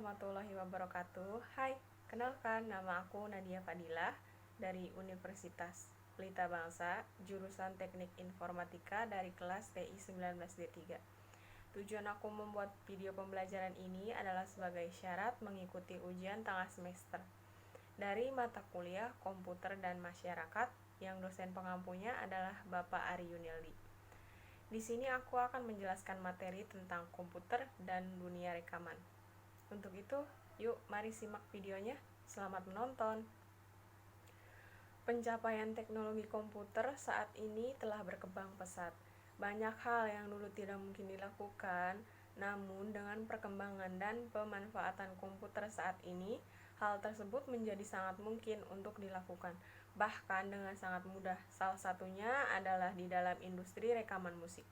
warahmatullahi wabarakatuh. Hai, kenalkan nama aku Nadia Fadilah dari Universitas Pelita Bangsa, jurusan Teknik Informatika dari kelas TI 19D3. Tujuan aku membuat video pembelajaran ini adalah sebagai syarat mengikuti ujian tengah semester dari mata kuliah Komputer dan Masyarakat yang dosen pengampunya adalah Bapak Ari Yunildi. Di sini aku akan menjelaskan materi tentang komputer dan dunia rekaman. Untuk itu, yuk mari simak videonya. Selamat menonton. Pencapaian teknologi komputer saat ini telah berkembang pesat. Banyak hal yang dulu tidak mungkin dilakukan, namun dengan perkembangan dan pemanfaatan komputer saat ini, hal tersebut menjadi sangat mungkin untuk dilakukan, bahkan dengan sangat mudah. Salah satunya adalah di dalam industri rekaman musik.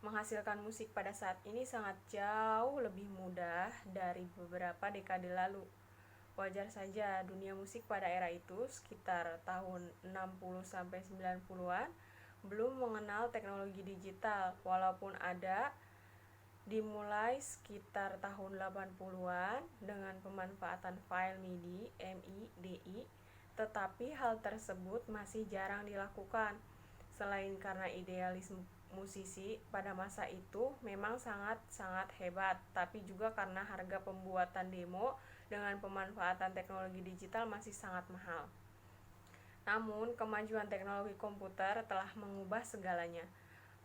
Menghasilkan musik pada saat ini sangat jauh lebih mudah dari beberapa dekade lalu. Wajar saja dunia musik pada era itu, sekitar tahun 60-90-an, belum mengenal teknologi digital, walaupun ada dimulai sekitar tahun 80-an dengan pemanfaatan file MIDI, tetapi hal tersebut masih jarang dilakukan. Selain karena idealisme musisi pada masa itu memang sangat-sangat hebat, tapi juga karena harga pembuatan demo dengan pemanfaatan teknologi digital masih sangat mahal. Namun, kemajuan teknologi komputer telah mengubah segalanya.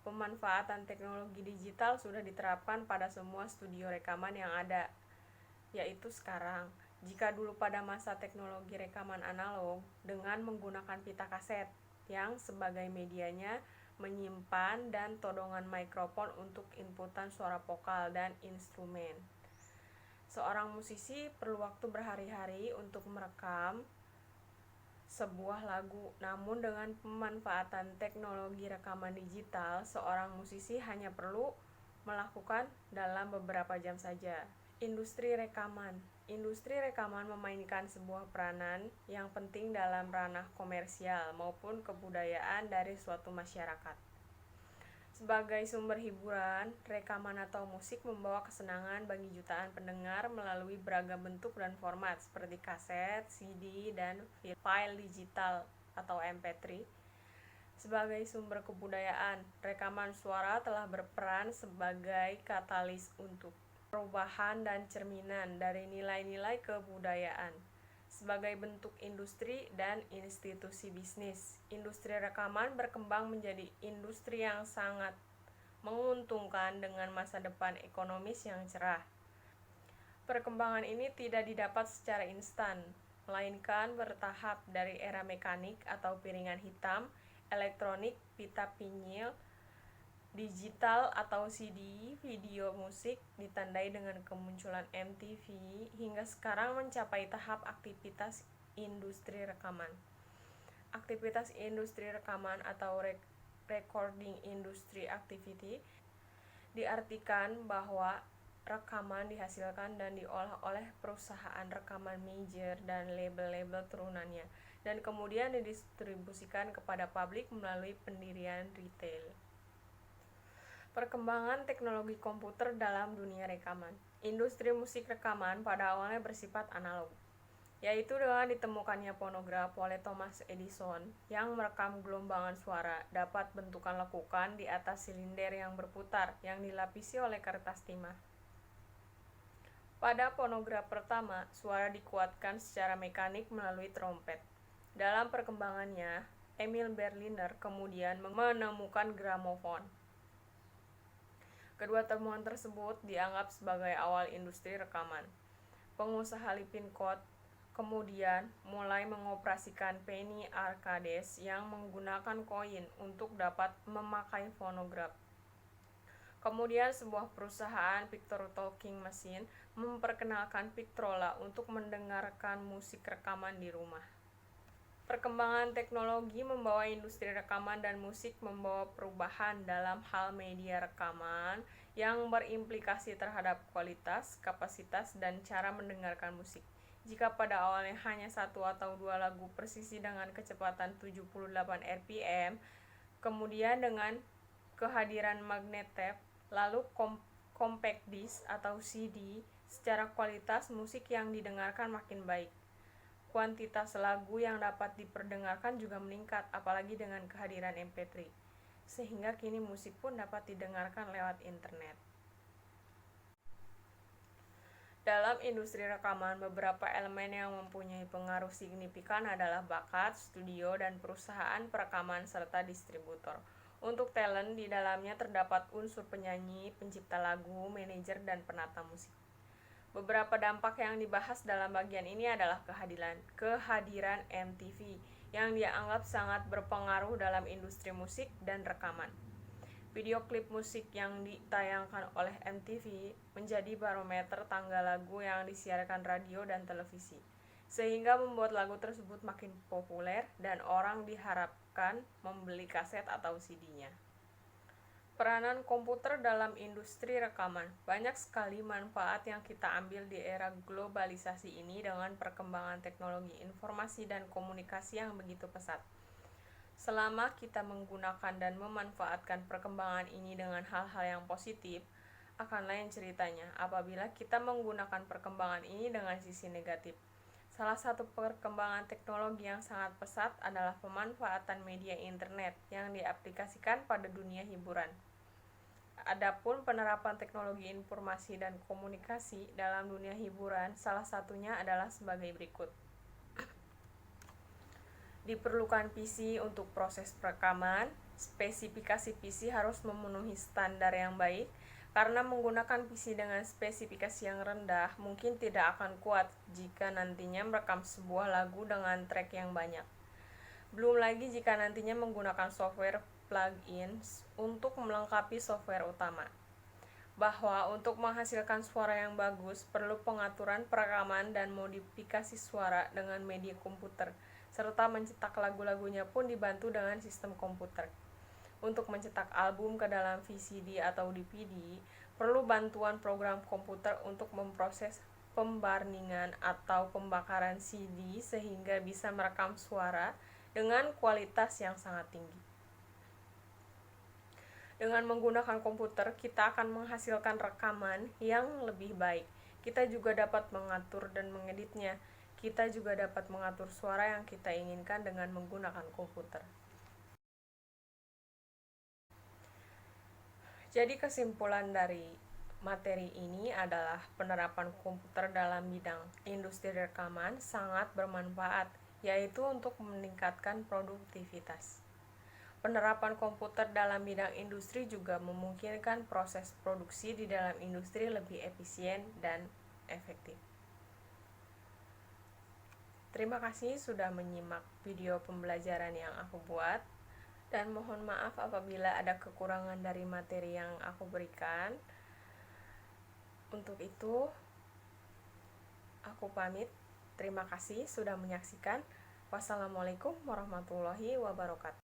Pemanfaatan teknologi digital sudah diterapkan pada semua studio rekaman yang ada, yaitu sekarang. Jika dulu pada masa teknologi rekaman analog dengan menggunakan pita kaset yang sebagai medianya menyimpan dan todongan mikrofon untuk inputan suara vokal dan instrumen. Seorang musisi perlu waktu berhari-hari untuk merekam sebuah lagu, namun dengan pemanfaatan teknologi rekaman digital, seorang musisi hanya perlu melakukan dalam beberapa jam saja. Industri rekaman memainkan sebuah peranan yang penting dalam ranah komersial maupun kebudayaan dari suatu masyarakat. Sebagai sumber hiburan, rekaman atau musik membawa kesenangan bagi jutaan pendengar melalui beragam bentuk dan format seperti kaset, CD, dan file digital atau MP3. Sebagai sumber kebudayaan, rekaman suara telah berperan sebagai katalis untuk perubahan dan cerminan dari nilai-nilai kebudayaan. Sebagai bentuk industri dan institusi bisnis, industri rekaman berkembang menjadi industri yang sangat menguntungkan dengan masa depan ekonomis yang cerah. Perkembangan ini tidak didapat secara instan, melainkan bertahap dari era mekanik atau piringan hitam, elektronik, pita vinyl, digital atau CD, video musik ditandai dengan kemunculan MTV hingga sekarang mencapai tahap aktivitas industri rekaman. Aktivitas industri rekaman atau recording industry activity diartikan bahwa rekaman dihasilkan dan diolah oleh perusahaan rekaman major dan label-label turunannya dan kemudian didistribusikan kepada publik melalui pendirian retail. Perkembangan teknologi komputer dalam dunia rekaman. Industri musik rekaman pada awalnya bersifat analog, yaitu dengan ditemukannya fonograf oleh Thomas Edison yang merekam gelombangan suara dapat bentukan lekukan di atas silinder yang berputar yang dilapisi oleh kertas timah. Pada fonograf pertama, suara dikuatkan secara mekanik melalui trompet. Dalam perkembangannya, Emil Berliner kemudian menemukan gramofon. Kedua temuan tersebut dianggap sebagai awal industri rekaman. Pengusaha Lippincott kemudian mulai mengoperasikan penny arcades yang menggunakan koin untuk dapat memakai fonograf. Kemudian sebuah perusahaan picture talking machine memperkenalkan Victrola untuk mendengarkan musik rekaman di rumah. Perkembangan teknologi membawa industri rekaman dan musik membawa perubahan dalam hal media rekaman yang berimplikasi terhadap kualitas, kapasitas, dan cara mendengarkan musik. Jika pada awalnya hanya satu atau dua lagu presisi dengan kecepatan 78 rpm, kemudian dengan kehadiran magnet tape, lalu compact disc atau CD, Secara kualitas, musik yang didengarkan makin baik. Kuantitas lagu yang dapat diperdengarkan juga meningkat, apalagi dengan kehadiran MP3. Sehingga kini musik pun dapat didengarkan lewat internet. Dalam industri rekaman, beberapa elemen yang mempunyai pengaruh signifikan adalah bakat, studio, dan perusahaan perekaman serta distributor. Untuk talent, di dalamnya terdapat unsur penyanyi, pencipta lagu, manajer, dan penata musik. Beberapa dampak yang dibahas dalam bagian ini adalah kehadiran MTV yang dianggap sangat berpengaruh dalam industri musik dan rekaman. Video klip musik yang ditayangkan oleh MTV menjadi barometer tanggal lagu yang disiarkan radio dan televisi, sehingga membuat lagu tersebut makin populer dan orang diharapkan membeli kaset atau CD-nya. Peranan komputer dalam industri rekaman. Banyak sekali manfaat yang kita ambil di era globalisasi ini dengan perkembangan teknologi informasi dan komunikasi yang begitu pesat. Selama kita menggunakan dan memanfaatkan perkembangan ini dengan hal-hal yang positif, akan lain ceritanya apabila kita menggunakan perkembangan ini dengan sisi negatif. Salah satu perkembangan teknologi yang sangat pesat adalah pemanfaatan media internet yang diaplikasikan pada dunia hiburan. Adapun penerapan teknologi informasi dan komunikasi dalam dunia hiburan, salah satunya adalah sebagai berikut. Diperlukan PC untuk proses perekaman. Spesifikasi PC harus memenuhi standar yang baik, karena menggunakan PC dengan spesifikasi yang rendah mungkin tidak akan kuat jika nantinya merekam sebuah lagu dengan track yang banyak. Belum lagi jika nantinya menggunakan software plugins untuk melengkapi software utama. Bahwa untuk menghasilkan suara yang bagus perlu pengaturan perekaman dan modifikasi suara dengan media komputer, serta mencetak lagu-lagunya pun dibantu dengan sistem komputer. Untuk mencetak album ke dalam VCD atau DVD, perlu bantuan program komputer untuk memproses pembarningan atau pembakaran CD sehingga bisa merekam suara dengan kualitas yang sangat tinggi. Dengan menggunakan komputer, kita akan menghasilkan rekaman yang lebih baik. Kita juga dapat mengatur dan mengeditnya. Kita juga dapat mengatur suara yang kita inginkan dengan menggunakan komputer. Jadi kesimpulan dari materi ini adalah penerapan komputer dalam bidang industri rekaman sangat bermanfaat, yaitu untuk meningkatkan produktivitas. Penerapan komputer dalam bidang industri juga memungkinkan proses produksi di dalam industri lebih efisien dan efektif. Terima kasih sudah menyimak video pembelajaran yang aku buat, dan mohon maaf apabila ada kekurangan dari materi yang aku berikan. Untuk itu, aku pamit. Terima kasih sudah menyaksikan. Wassalamualaikum warahmatullahi wabarakatuh.